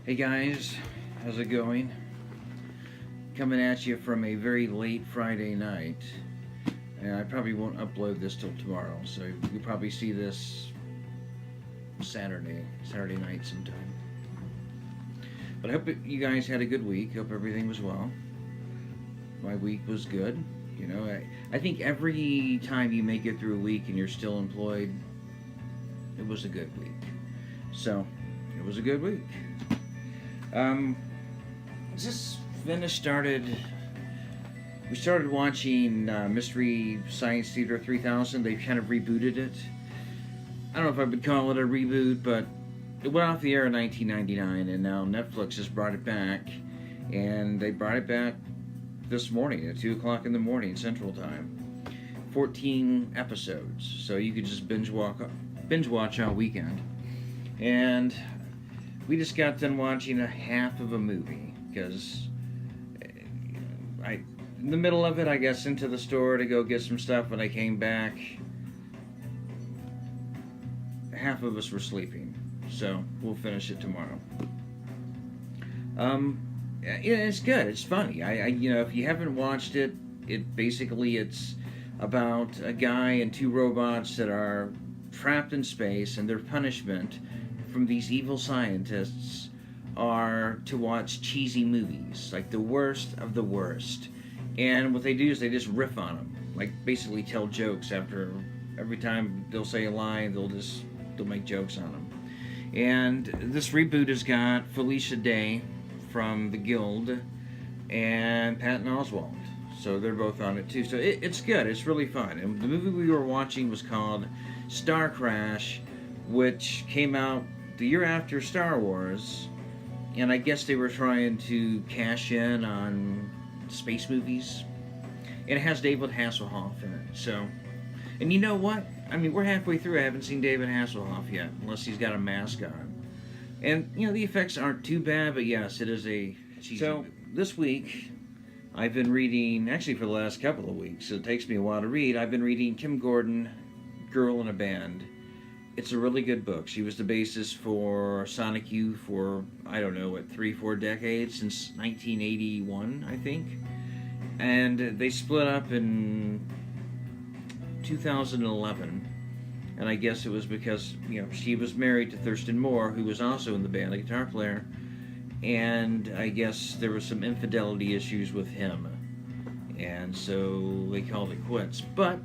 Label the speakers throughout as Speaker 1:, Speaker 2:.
Speaker 1: Hey guys, how's it going? Coming at you from a very late Friday night. And I probably won't upload this till tomorrow, so you'll probably see this Saturday night sometime. But I hope you guys had a good week. Hope everything was well. My week was good. You know, I think every time you make it through a week and you're still employed, it was a good week. So, it was a good week. Just we started watching Mystery Science Theater 3000. They kind of rebooted it. I don't know if I would call it a reboot, but it went off the air in 1999, and now Netflix has brought it back, and they brought it back this morning at 2 o'clock in the morning Central Time. 14 episodes, so you could just binge watch all weekend. And we just got done watching a half of a movie, because in the middle of it, I guess into the store to go get some stuff. When I came back, half of us were sleeping, so we'll finish it tomorrow. Yeah, it's good. It's funny. If you haven't watched it, it's about a guy and two robots that are trapped in space, and their punishment from these evil scientists are to watch cheesy movies, like the worst of the worst. And what they do is they just riff on them, like basically tell jokes after every time they'll say a line, they'll make jokes on them. And this reboot has got Felicia Day from The Guild and Patton Oswalt, so they're both on it too. So it's good. It's really fun. And the movie we were watching was called Star Crash, which came out the year after Star Wars, and I guess they were trying to cash in on space movies. And it has David Hasselhoff in it. So, and you know what? I mean, we're halfway through. I haven't seen David Hasselhoff yet, unless he's got a mask on. And the effects aren't too bad, but yes, it is a cheesy movie. This week, I've been reading, actually for the last couple of weeks, so it takes me a while to read. I've been reading Kim Gordon, Girl in a Band. It's a really good book. She was the basis for Sonic Youth for, 3-4 decades, since 1981, I think. And they split up in 2011. And I guess it was because, she was married to Thurston Moore, who was also in the band, a guitar player. And I guess there were some infidelity issues with him. And so they called it quits. But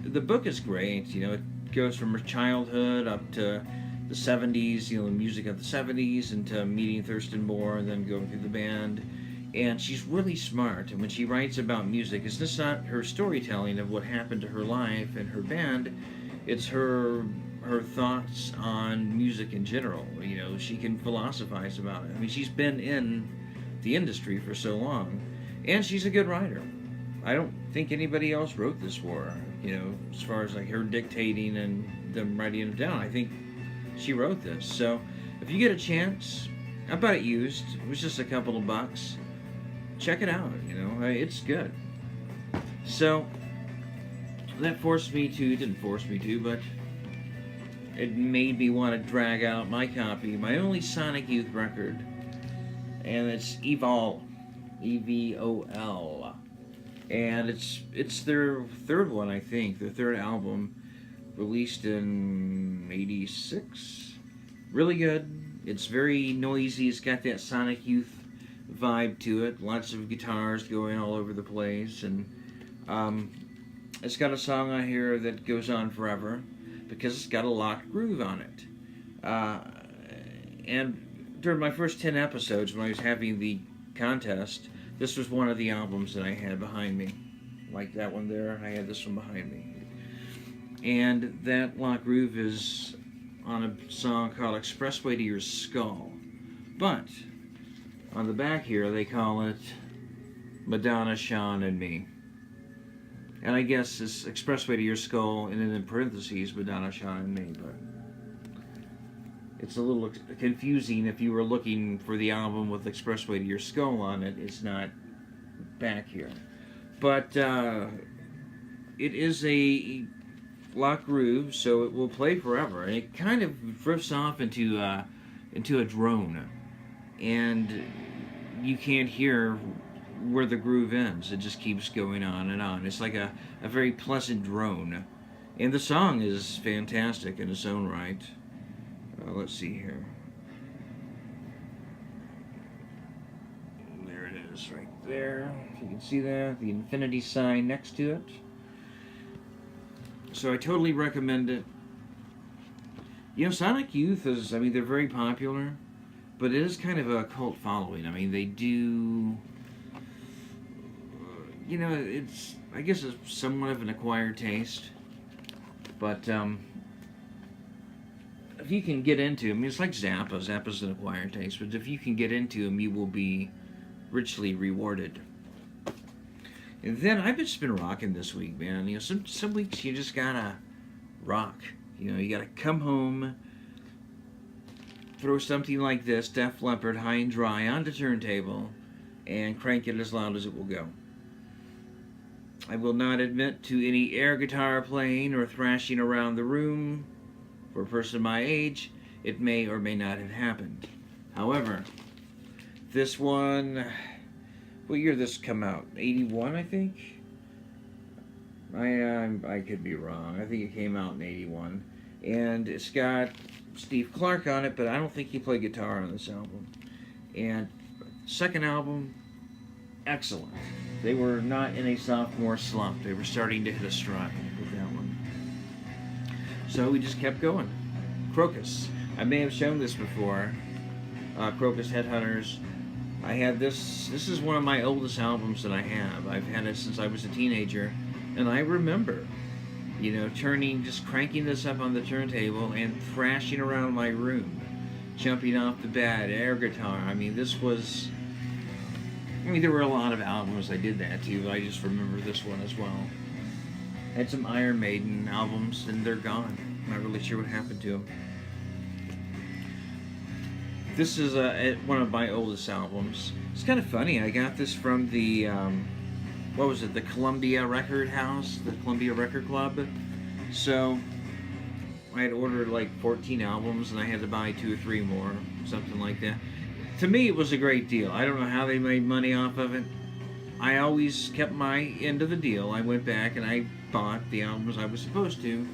Speaker 1: the book is great. It goes from her childhood up to the 70s, the music of the 70s, into meeting Thurston Moore and then going through the band. And she's really smart. And when she writes about music, it's just not her storytelling of what happened to her life and her band. It's her thoughts on music in general. She can philosophize about it. I mean, she's been in the industry for so long. And she's a good writer. I don't think anybody else wrote this for her, as far as like her dictating and them writing it down. I think she wrote this. So if you get a chance, I bought it used. It was just a couple of bucks. Check it out, it's good. So that didn't force me to, but it made me want to drag out my copy, my only Sonic Youth record, and it's Evol, E-V-O-L. And it's their third one, I think, their third album, released in 86. Really good. It's very noisy. It's got that Sonic Youth vibe to it. Lots of guitars going all over the place. And it's got a song on here that goes on forever because it's got a locked groove on it. And during my first 10 episodes, when I was having the contest, this was one of the albums that I had behind me. Like that one there, I had this one behind me. And that lock groove is on a song called Expressway to Your Skull. But on the back here, they call it Madonna, Sean, and Me. And I guess it's Expressway to Your Skull, and then in parentheses, Madonna, Sean, and Me. But it's a little confusing if you were looking for the album with Expressway to Your Skull on it. It's not back here. But it is a lock groove, so it will play forever. And it kind of drifts off into a drone. and you can't hear where the groove ends. It just keeps going on and on. It's like a very pleasant drone. And the song is fantastic in its own right. Let's see here. There it is, right there. If you can see that, the infinity sign next to it. So I totally recommend it. You know, Sonic Youth is, I mean, they're very popular, but it is kind of a cult following. I mean, they do, you know, it's, I guess it's somewhat of an acquired taste. But if you can get into, I mean, it's like Zappa. Zappa's an acquired taste, but if you can get into them, you will be richly rewarded. And then I've just been rocking this week, man. You know, some weeks you just gotta rock. You know, you gotta come home, throw something like this, Def Leppard, High and Dry, on the turntable, and crank it as loud as it will go. I will not admit to any air guitar playing or thrashing around the room. For a person my age, it may or may not have happened. However, this one, what year did this come out? 81, I think? I could be wrong. I think it came out in 81. And it's got Steve Clark on it, but I don't think he played guitar on this album. And second album, excellent. They were not in a sophomore slump. They were starting to hit a stride with that one. So we just kept going. Crocus. I may have shown this before. Crocus Headhunters. I had this. This is one of my oldest albums that I have. I've had it since I was a teenager. And I remember, you know, just cranking this up on the turntable and thrashing around my room. Jumping off the bed, air guitar. I mean, this was... I mean, there were a lot of albums I did that to, but I just remember this one as well. I had some Iron Maiden albums, and they're gone. I'm not really sure what happened to them. This is one of my oldest albums. It's kind of funny. I got this from the, what was it, the Columbia Record House, the Columbia Record Club. So I had ordered like 14 albums, and I had to buy 2 or 3 more, something like that. To me, it was a great deal. I don't know how they made money off of it. I always kept my end of the deal. I went back and I bought the albums I was supposed to.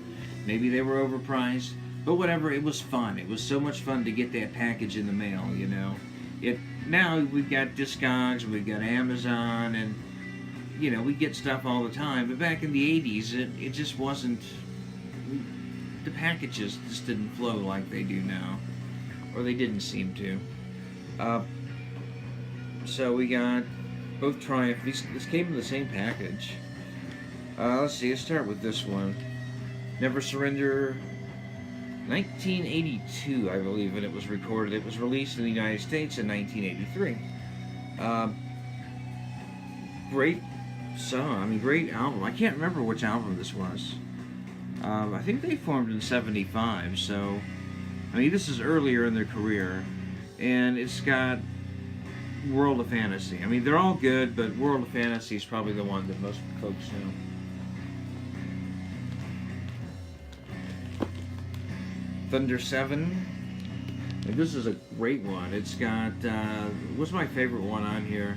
Speaker 1: Maybe they were overpriced, but whatever, it was fun. It was so much fun to get that package in the mail, you know. Now we've got Discogs, we've got Amazon, and, you know, we get stuff all the time. But back in the 80s, it just wasn't... The packages just didn't flow like they do now. Or they didn't seem to. So we got both Triumph. This came in the same package. Let's see. Let's start with this one. Never Surrender. 1982, I believe, when it was recorded. It was released in the United States in 1983. Great song. I mean, great album. I can't remember which album this was. I think they formed in 75. So, I mean, this is earlier in their career. And it's got World of Fantasy. I mean, they're all good, but World of Fantasy is probably the one that most folks know. Thunder 7. And this is a great one. It's got, what's my favorite one on here?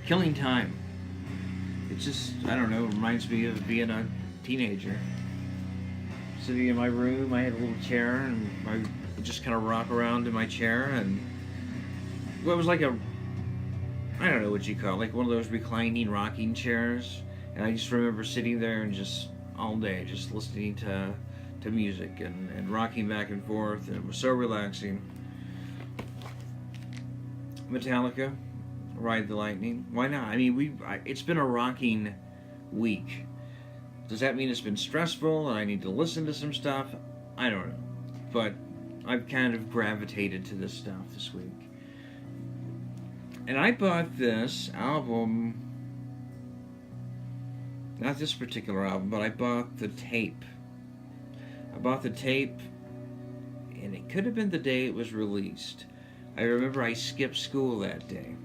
Speaker 1: Killing Time. It just, I don't know, reminds me of being a teenager. Sitting in my room, I had a little chair, and I would just kind of rock around in my chair, and well, it was like I don't know what you call it, like one of those reclining rocking chairs, and I just remember sitting there and just all day just listening to music and rocking back and forth, and it was so relaxing. Metallica, Ride the Lightning. Why not? I mean, it's been a rocking week. Does that mean it's been stressful and I need to listen to some stuff? I don't know. But I've kind of gravitated to this stuff this week. And I bought this album, not this particular album, but I bought the tape. I bought the tape, and it could have been the day it was released. I remember I skipped school that day.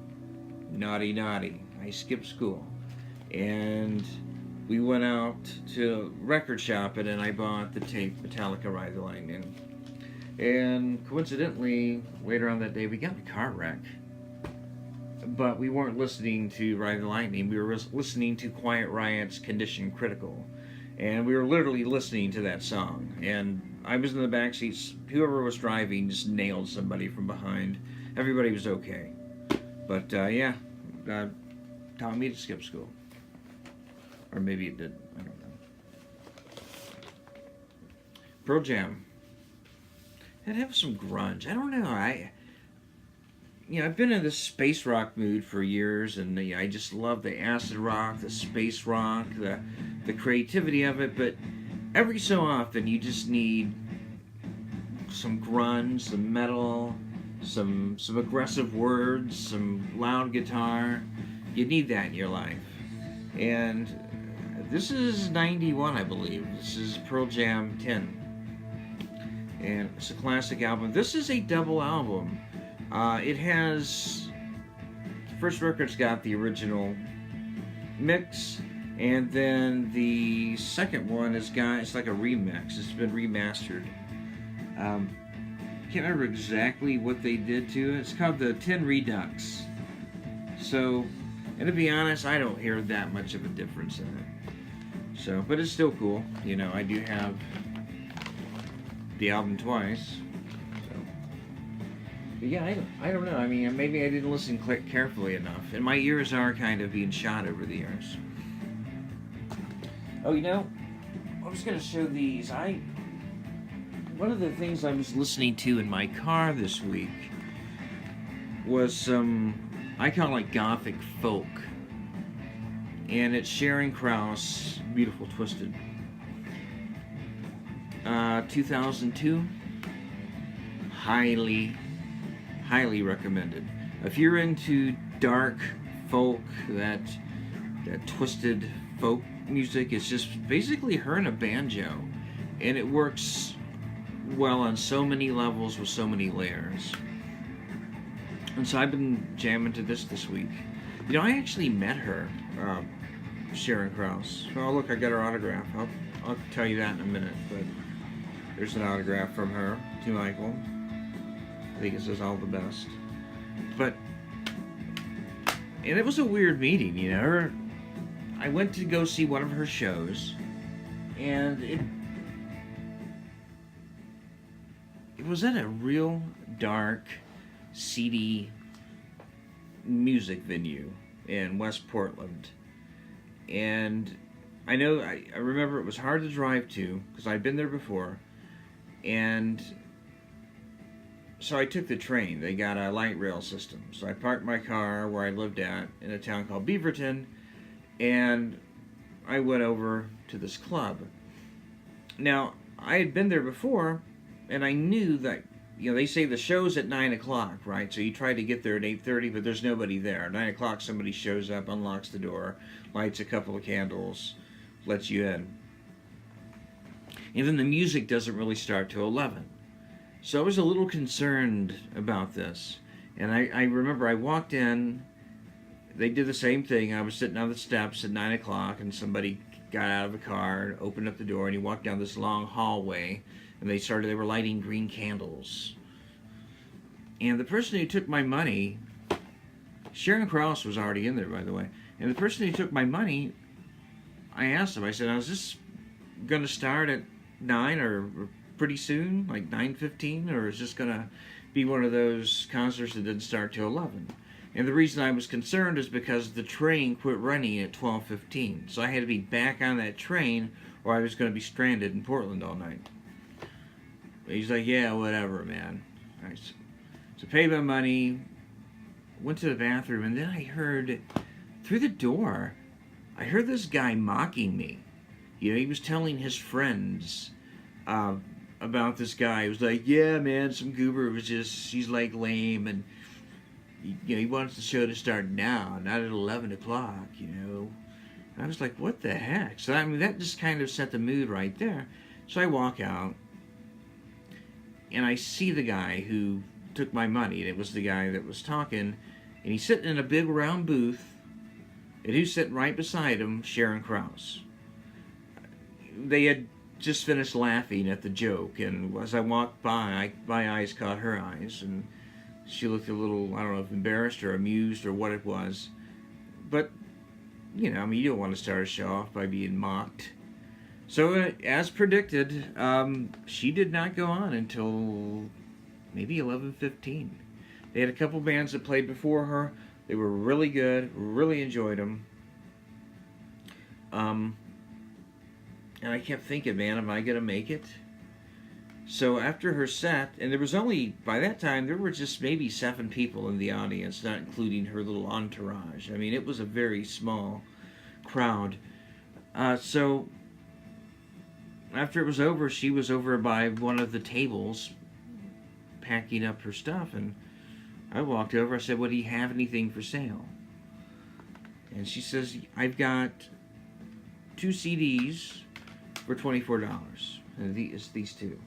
Speaker 1: Naughty, naughty. I skipped school. And we went out to record shop it, and I bought the tape, Metallica Ride the Lightning. And coincidentally, later on that day, we got in a car wreck. But we weren't listening to Ride the Lightning. We were listening to Quiet Riot's Condition Critical. And we were literally listening to that song. And I was in the back seats. Whoever was driving just nailed somebody from behind. Everybody was okay. But yeah, God taught me to skip school. Or maybe it didn't. I don't know. Pearl Jam. I'd have some grunge. I don't know. I've been in this space rock mood for years, and I just love the acid rock, the space rock, the creativity of it. But every so often, you just need some grunge, some metal, some aggressive words, some loud guitar. You need that in your life. And this is 91, I believe. This is Pearl Jam 10. And it's a classic album. This is a double album. It has... The first record's got the original mix, and then the second one it's like a remix. It's been remastered. Can't remember exactly what they did to it. It's called the 10 Redux. So, and to be honest, I don't hear that much of a difference in it. So, but it's still cool. I do have the album twice. So, but yeah, I don't know. I mean, maybe I didn't listen carefully enough, and my ears are kind of being shot over the years. Oh, I was going to show these. One of the things I was listening to in my car this week was some, I call it like gothic folk. And it's Sharon Krause, Beautiful Twisted. 2002. Highly recommended. If you're into dark folk, that twisted folk music, it's just basically her and a banjo. And it works well on so many levels with so many layers. And so I've been jamming to this week. I actually met her, Sharon Krause. Oh, look, I got her autograph. I'll tell you that in a minute, but there's an autograph from her to Michael. I think it says all the best. And it was a weird meeting, I went to go see one of her shows, and it was at a real dark, seedy music venue in West Portland. And I remember it was hard to drive to because I'd been there before. And so I took the train. They got a light rail system. So I parked my car where I lived at in a town called Beaverton, and I went over to this club. Now, I had been there before, and I knew that, they say the show's at 9 o'clock, right? So you try to get there at 8:30, but there's nobody there. 9 o'clock, somebody shows up, unlocks the door, lights a couple of candles, lets you in. And then the music doesn't really start till 11. So I was a little concerned about this. And I remember I walked in, they did the same thing. I was sitting on the steps at 9 o'clock, and somebody got out of a car, opened up the door, and he walked down this long hallway, and they were lighting green candles. And the person who took my money, Sharon Krause was already in there, by the way, and the person who took my money, I asked him, I said, is this going to start at 9 or pretty soon, like 9:15, or is this going to be one of those concerts that didn't start till 11? And the reason I was concerned is because the train quit running at 12:15. So I had to be back on that train or I was going to be stranded in Portland all night. He's like, yeah, whatever, man. So paid my money, went to the bathroom, and then I heard, through the door, I heard this guy mocking me. He was telling his friends about this guy. He was like, yeah, man, some goober he's like lame, and he wants the show to start now, not at 11 o'clock, And I was like, what the heck? So, that just kind of set the mood right there. So I walk out, and I see the guy who took my money, and it was the guy that was talking, and he's sitting in a big round booth, and who's sitting right beside him? Sharon Krause. They had just finished laughing at the joke, and as I walked by, my eyes caught her eyes, and she looked a little, I don't know if embarrassed or amused or what it was. But, I mean, you don't want to start a show off by being mocked. So, as predicted, she did not go on until maybe 11:15. They had a couple bands that played before her. They were really good, really enjoyed them. And I kept thinking, man, am I going to make it? So after her set, and there was only, by that time, there were just maybe 7 people in the audience, not including her little entourage. I mean, it was a very small crowd. So after it was over, she was over by one of the tables packing up her stuff, and I walked over. I said, "Well, do you have anything for sale?" And she says, "I've got 2 CDs for $24. And these two."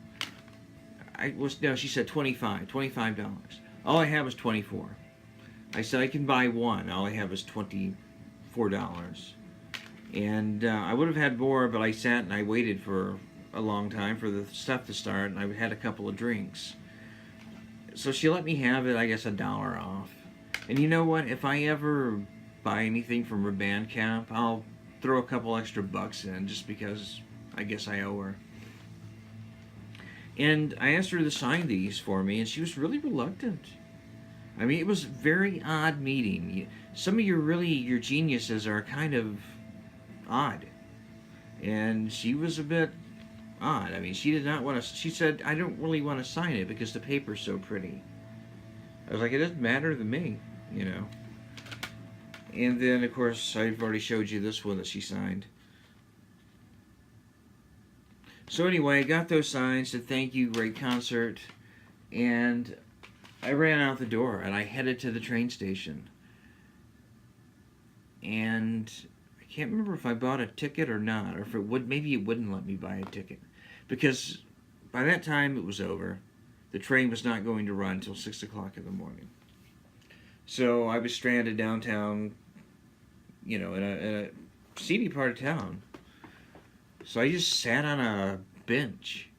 Speaker 1: She said $25. All I have is 24. I said, "I can buy one. All I have is $24. And I would have had more, but I sat and I waited for a long time for the stuff to start, and I had a couple of drinks. So she let me have it, I guess, $1 off. And you know what? If I ever buy anything from her Bandcamp, I'll throw a couple extra bucks in just because I guess I owe her. And I asked her to sign these for me, and she was really reluctant. I mean, it was a very odd meeting. Some of your geniuses are kind of odd. And she was a bit odd. I mean, she did not want to, she said, "I don't really want to sign it because the paper's so pretty." I was like, "It doesn't matter to me, And then, of course, I've already showed you this one that she signed. So anyway, I got those signs, said thank you, great concert, and I ran out the door, and I headed to the train station. And I can't remember if I bought a ticket or not, or if maybe it wouldn't let me buy a ticket. Because by that time, it was over. The train was not going to run until 6 o'clock in the morning. So I was stranded downtown, in a seedy part of town. So I just sat on a bench,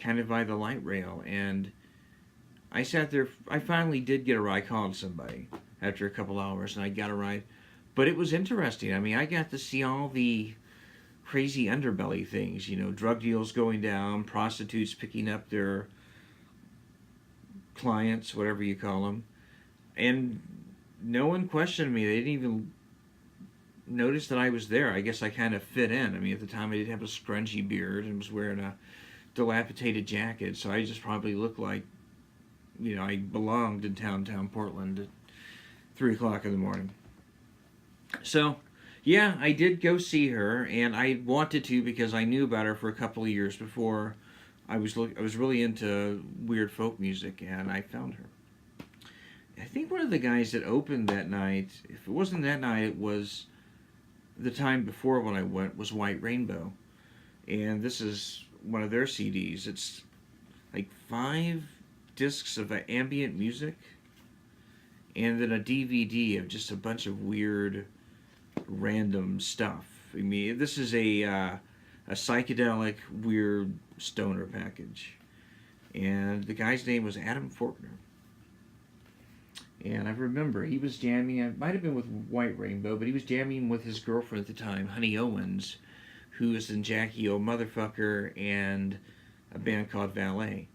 Speaker 1: kind of by the light rail, and I sat there. I finally did get a ride. I called somebody after a couple hours, and I got a ride. But it was interesting. I mean, I got to see all the crazy underbelly things, drug deals going down, prostitutes picking up their clients, whatever you call them. And no one questioned me. They didn't even notice that I was there. I guess I kind of fit in. I mean, at the time I did have a scrungy beard and was wearing a dilapidated jacket, so I just probably looked like, I belonged in downtown Portland at 3 o'clock in the morning. So, yeah, I did go see her, and I wanted to because I knew about her for a couple of years before. I was really into weird folk music, and I found her. I think one of the guys that opened that night, if it wasn't that night, it was the time before when I went, was White Rainbow. And this is one of their CDs. It's like 5 discs of ambient music, and then a DVD of just a bunch of weird, random stuff. I mean, this is a psychedelic, weird stoner package. And the guy's name was Adam Faulkner. And I remember he was jamming, it might have been with White Rainbow, but he was jamming with his girlfriend at the time, Honey Owens, who was in Jackie O Motherfucker and a band called Valet.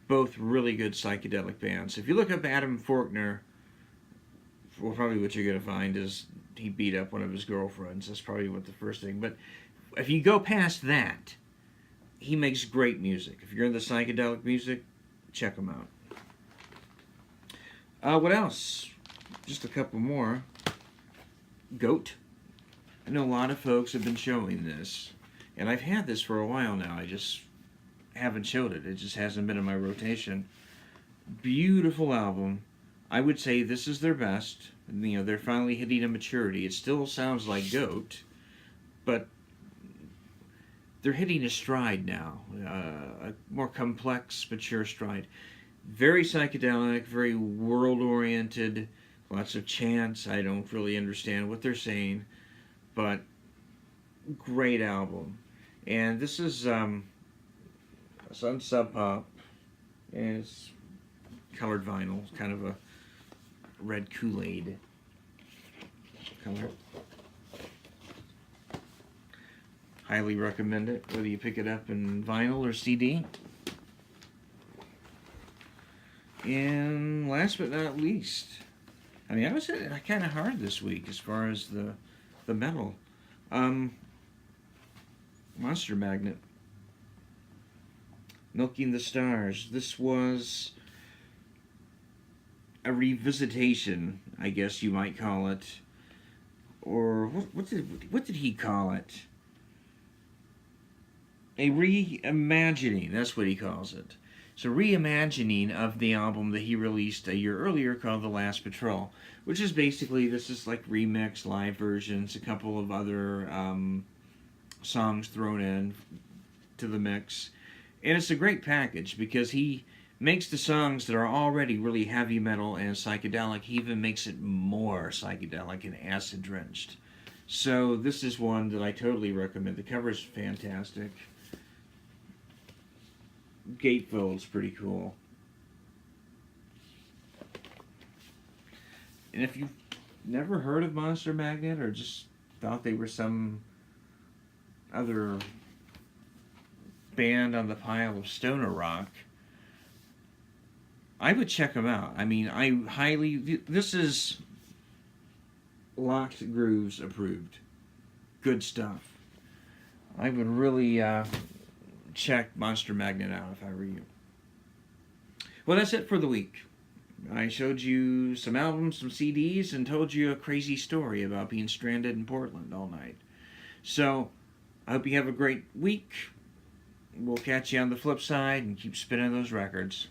Speaker 1: Both really good psychedelic bands. If you look up Adam Faulkner, well, probably what you're going to find is he beat up one of his girlfriends. That's probably what the first thing. But if you go past that, he makes great music. If you're into psychedelic music, check him out. What else? Just a couple more. Goat. I know a lot of folks have been showing this, and I've had this for a while now. I just haven't showed it. It just hasn't been in my rotation. Beautiful album. I would say this is their best. They're finally hitting a maturity. It still sounds like Goat, but they're hitting a stride now, a more complex, mature stride. Very psychedelic, very world-oriented, lots of chants. I don't really understand what they're saying, but great album. And this is Sun Sub Pop, and it's colored vinyl, it's kind of a red Kool-Aid color. Highly recommend it, whether you pick it up in vinyl or CD. And last but not least, I mean, I was kind of hard this week as far as the metal. Monster Magnet, Milking the Stars. This was a revisitation, I guess you might call it, or what did he call it? A reimagining. That's what he calls it. It's a reimagining of the album that he released a year earlier called The Last Patrol, which is basically, this is like remix, live versions, a couple of other songs thrown in to the mix. And it's a great package because he makes the songs that are already really heavy metal and psychedelic, he even makes it more psychedelic and acid drenched. So this is one that I totally recommend. The cover is fantastic. Gatefold's pretty cool. And if you've never heard of Monster Magnet or just thought they were some other band on the pile of stoner rock, I would check them out. I mean, this is Locked Grooves approved. Good stuff. I would really check Monster Magnet out if I were you. Well, that's it for the week. I showed you some albums, some CDs, and told you a crazy story about being stranded in Portland all night. So, I hope you have a great week. We'll catch you on the flip side and keep spinning those records.